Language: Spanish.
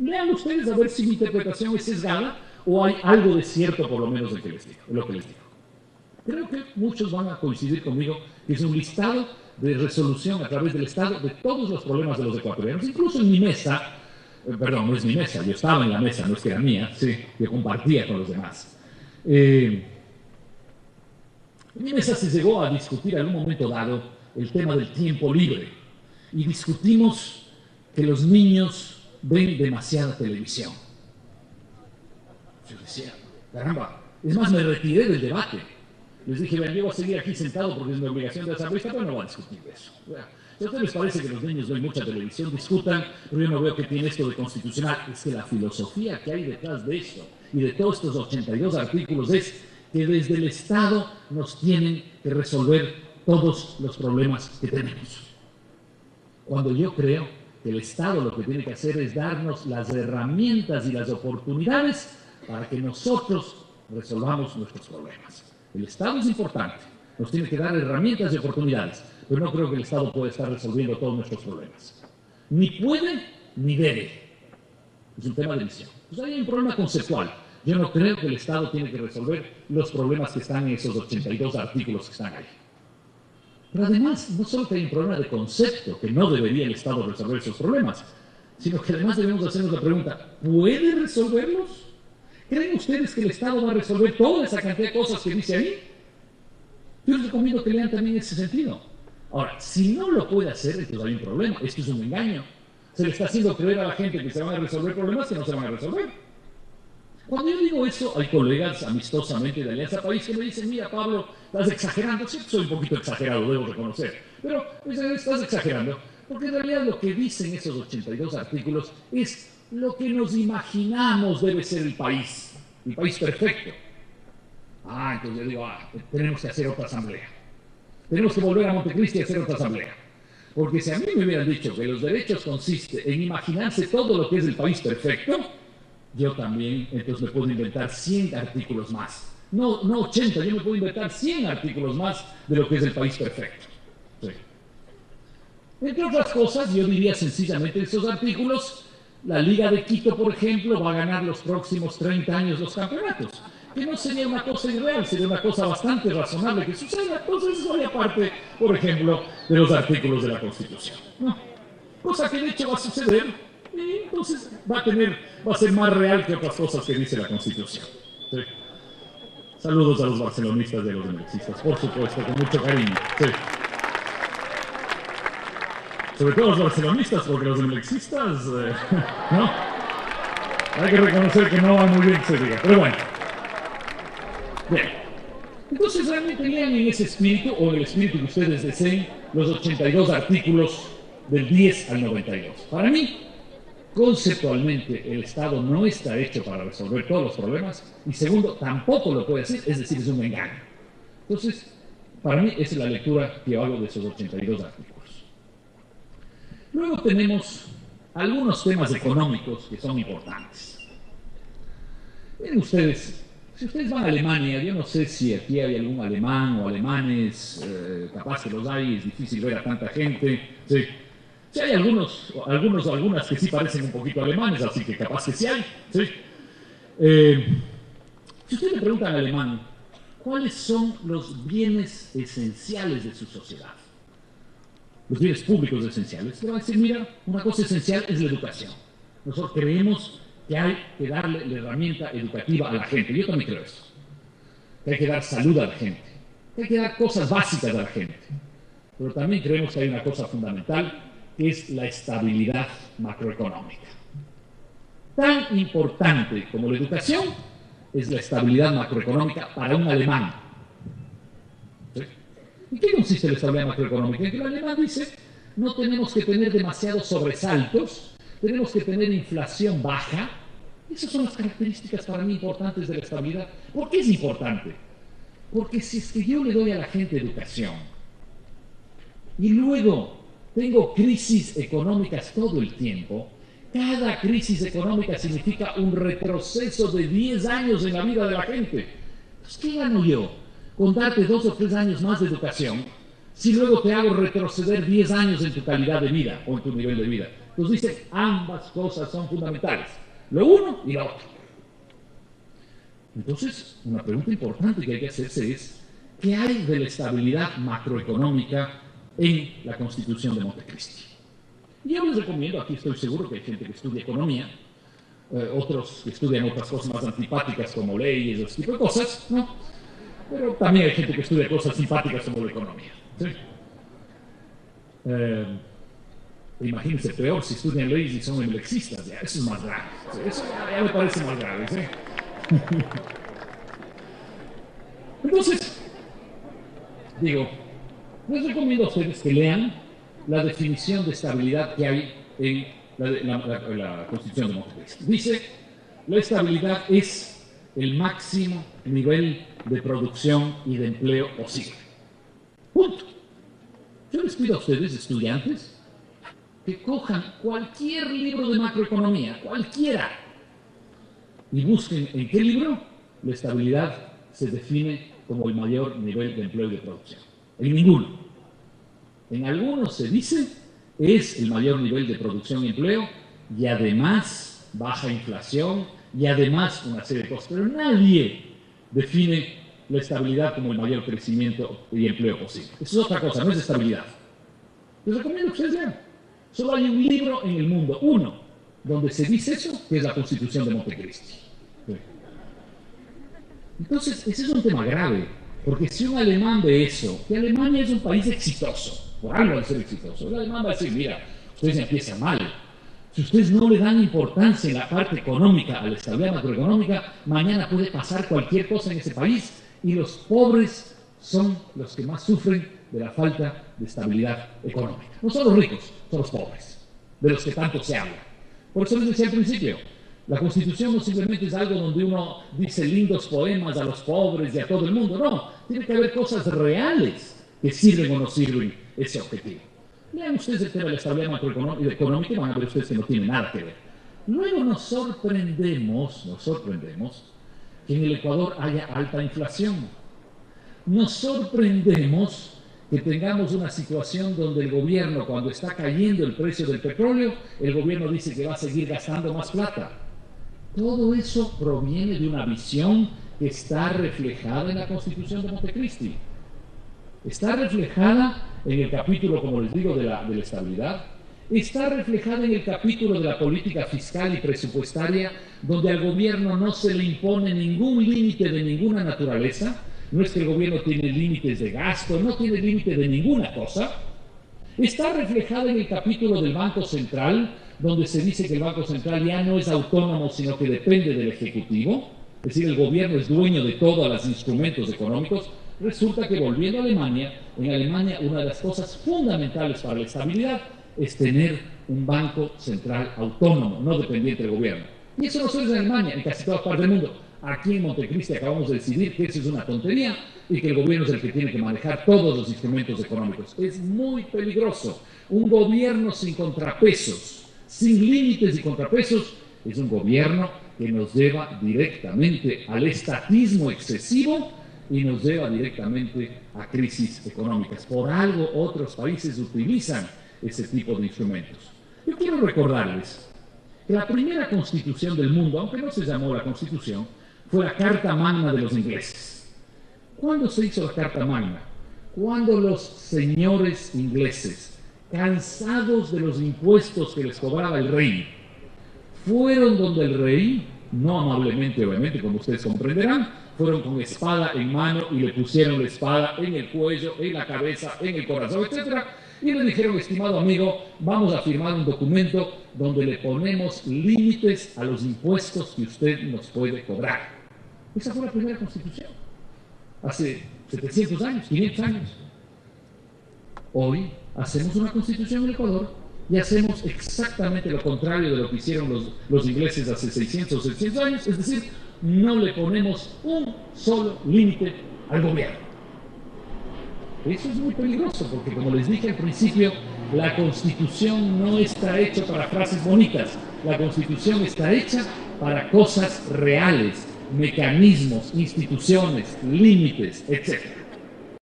Lean ustedes a ver si mi interpretación es sesgada o hay algo de cierto por lo menos en lo que les digo. Creo que muchos van a coincidir conmigo que es un listado de resolución a través del Estado de todos los problemas de los ecuatorianos. Incluso en mi mesa, perdón, no es mi mesa, yo estaba en la mesa, no es que era mía, sí, yo compartía con los demás. En mi mesa se llegó a discutir en algún momento dado el tema del tiempo libre y discutimos que los niños ven demasiada televisión. Yo decía, caramba, es más, me retiré del debate. Les dije, vean, yo voy a seguir aquí sentado porque es mi obligación de asambleísta, pero no voy a discutir de eso. Si a ustedes les parece que los niños ven mucha televisión, discutan, pero yo no veo que tiene esto de constitucional. Es que la filosofía que hay detrás de esto y de todos estos 82 artículos es que desde el Estado nos tienen que resolver todos los problemas que tenemos. Cuando yo creo que el Estado lo que tiene que hacer es darnos las herramientas y las oportunidades para que nosotros resolvamos nuestros problemas. El Estado es importante, nos tiene que dar herramientas y oportunidades, pero no creo que el Estado pueda estar resolviendo todos nuestros problemas. Ni puede, ni debe. Es un tema de visión. Pues ahí hay un problema conceptual. Yo no creo que el Estado tiene que resolver los problemas que están en esos 82 artículos que están ahí. Pero además, no solo que hay un problema de concepto, que no debería el Estado resolver esos problemas, sino que además debemos hacernos la pregunta, ¿puede resolverlos? ¿Creen ustedes que el Estado va a resolver toda esa cantidad de cosas que dice ahí? Yo les recomiendo que lean también ese sentido. Ahora, si no lo puede hacer, entonces hay un problema. Esto es un engaño. Se le está haciendo creer a la gente que se van a resolver problemas que no se van a resolver. Cuando yo digo eso, hay colegas amistosamente de Alianza País que me dicen, mira, Pablo, estás exagerando. Sí, soy un poquito exagerado, debo reconocer. Pero estás exagerando, porque en realidad lo que dicen esos 82 artículos es lo que nos imaginamos debe ser el país perfecto. Entonces yo digo, tenemos que hacer otra asamblea. Tenemos que volver a Montecristi y hacer otra asamblea. Porque si a mí me hubieran dicho que los derechos consisten en imaginarse todo lo que es el país perfecto, yo también, entonces me puedo inventar 100 artículos más. No 80, yo me puedo inventar 100 artículos más de lo que es el país perfecto. Sí. Entre otras cosas, yo diría sencillamente esos artículos, la Liga de Quito, por ejemplo, va a ganar los próximos 30 años los campeonatos. Que no sería una cosa irreal, sería una cosa bastante razonable que suceda. Entonces eso sería parte, por ejemplo, de los artículos de la Constitución. ¿No? Cosa que de hecho va a suceder y entonces va a ser más real que otras cosas que dice la Constitución. Sí. Saludos a los barcelonistas y a los emelexistas, por supuesto, con mucho cariño. Sí. Sobre todo los barcelonistas, porque los emelexistas, ¿no? Hay que reconocer que no va muy bien que se diga, pero bueno. Bien. Entonces realmente lean en ese espíritu, o en el espíritu que ustedes deseen, los 82 artículos del 10 al 92. Para mí, conceptualmente, el Estado no está hecho para resolver todos los problemas, y segundo, tampoco lo puede hacer, es decir, es un engaño. Entonces, para mí, esa es la lectura que yo hago de esos 82 artículos. Luego tenemos algunos temas económicos que son importantes. Miren ustedes, si ustedes van a Alemania, yo no sé si aquí hay algún alemán o alemanes, capaz que los hay, es difícil ver a tanta gente. Sí. Sí hay algunos o algunas que sí parecen un poquito alemanes, así que capaz que sí hay. Sí. Si ustedes le preguntan al alemán, ¿cuáles son los bienes esenciales de su sociedad? Los bienes públicos esenciales. Le va a decir, mira, una cosa esencial es la educación. Nosotros creemos que hay que darle la herramienta educativa a la gente. Yo también creo eso. Que hay que dar salud a la gente. Que hay que dar cosas básicas a la gente. Pero también creemos que hay una cosa fundamental, que es la estabilidad macroeconómica. Tan importante como la educación es la estabilidad macroeconómica para un alemán. ¿Sí? ¿En qué consiste la estabilidad macroeconómica? En que el alemán dice, no tenemos que tener demasiados sobresaltos, tenemos que tener inflación baja. Esas son las características para mí importantes de la estabilidad. ¿Por qué es importante? Porque si es que yo le doy a la gente educación y luego tengo crisis económicas todo el tiempo, cada crisis económica significa un retroceso de 10 años en la vida de la gente. Entonces, ¿qué gano yo con darte 2 o 3 años más de educación si luego te hago retroceder 10 años en tu calidad de vida o en tu nivel de vida? Entonces dice, ambas cosas son fundamentales, lo uno y lo otro. Entonces, una pregunta importante que hay que hacerse es, ¿qué hay de la estabilidad macroeconómica en la Constitución de Montecristi? Y yo les recomiendo, aquí estoy seguro que hay gente que estudia economía, otros que estudian otras cosas más antipáticas como leyes, ese tipo de cosas, ¿no? Pero también hay gente que estudia cosas simpáticas como la economía, ¿sí? Imagínense, peor si estudian leyes y son emblexistas, ya, eso es más grave, ¿sí? Eso ya me parece más grave, ¿sí? Entonces, digo, les recomiendo a ustedes que lean la definición de estabilidad que hay en la Constitución de Montecristi. Dice, la estabilidad es el máximo nivel de producción y de empleo posible. Punto. Yo les pido a ustedes, estudiantes, que cojan cualquier libro de macroeconomía, cualquiera, y busquen en qué libro la estabilidad se define como el mayor nivel de empleo y de producción. En ninguno. En algunos se dice es el mayor nivel de producción y empleo y además baja inflación y además una serie de cosas. Pero nadie define la estabilidad como el mayor crecimiento y empleo posible. Eso es otra cosa, no es estabilidad. Les recomiendo que ustedes lean. Solo hay un libro en el mundo, uno, donde se dice eso, que es la Constitución de Montecristi. Entonces, ese es un tema grave, porque si un alemán ve eso, que Alemania es un país exitoso, por algo de ser exitoso, el alemán va a decir, mira, ustedes empiezan mal. Si ustedes no le dan importancia en la parte económica, a la estabilidad macroeconómica, mañana puede pasar cualquier cosa en ese país y los pobres son los que más sufren de la falta de estabilidad económica. No son los ricos, son los pobres, de los que tanto se habla. Por eso les decía al principio, la Constitución no simplemente es algo donde uno dice lindos poemas a los pobres y a todo el mundo, no, tiene que haber cosas reales que sirven o no sirven ese objetivo. Lean ustedes el tema de la estabilidad macroeconómica y van a ver ustedes que no tiene nada que ver. Luego nos sorprendemos que en el Ecuador haya alta inflación. Nos sorprendemos que tengamos una situación donde el gobierno, cuando está cayendo el precio del petróleo, el gobierno dice que va a seguir gastando más plata. Todo eso proviene de una visión que está reflejada en la Constitución de Montecristi. Está reflejada en el capítulo, como les digo, de la estabilidad. Está reflejada en el capítulo de la política fiscal y presupuestaria, donde al gobierno no se le impone ningún límite de ninguna naturaleza. No es que el gobierno tiene límites de gasto, no tiene límite de ninguna cosa. Está reflejada en el capítulo del Banco Central, donde se dice que el Banco Central ya no es autónomo, sino que depende del Ejecutivo. Es decir, el gobierno es dueño de todos los instrumentos económicos. Resulta que volviendo a Alemania, en Alemania una de las cosas fundamentales para la estabilidad es tener un banco central autónomo, no dependiente del gobierno. Y eso no solo es en Alemania, en casi todas partes del mundo. Aquí en Montecristi acabamos de decidir que eso es una tontería y que el gobierno es el que tiene que manejar todos los instrumentos económicos. Es muy peligroso. Un gobierno sin contrapesos, sin límites y contrapesos, es un gobierno que nos lleva directamente al estatismo excesivo y nos lleva directamente a crisis económicas. Por algo otros países utilizan ese tipo de instrumentos. Yo quiero recordarles que la primera constitución del mundo, aunque no se llamó la Constitución, fue la Carta Magna de los ingleses. ¿Cuándo se hizo la Carta Magna? Cuando los señores ingleses, cansados de los impuestos que les cobraba el rey, fueron donde el rey, no amablemente obviamente, como ustedes comprenderán, fueron con espada en mano y le pusieron la espada en el cuello, en la cabeza, en el corazón, etc. Y le dijeron, estimado amigo, vamos a firmar un documento donde le ponemos límites a los impuestos que usted nos puede cobrar. Esa fue la primera constitución, hace 700 años, 500 años. Hoy hacemos una constitución en Ecuador y hacemos exactamente lo contrario de lo que hicieron los ingleses hace 600 o 700 años, es decir, no le ponemos un solo límite al gobierno. Eso es muy peligroso porque, como les dije al principio, la Constitución no está hecha para frases bonitas. La Constitución está hecha para cosas reales, mecanismos, instituciones, límites, etc.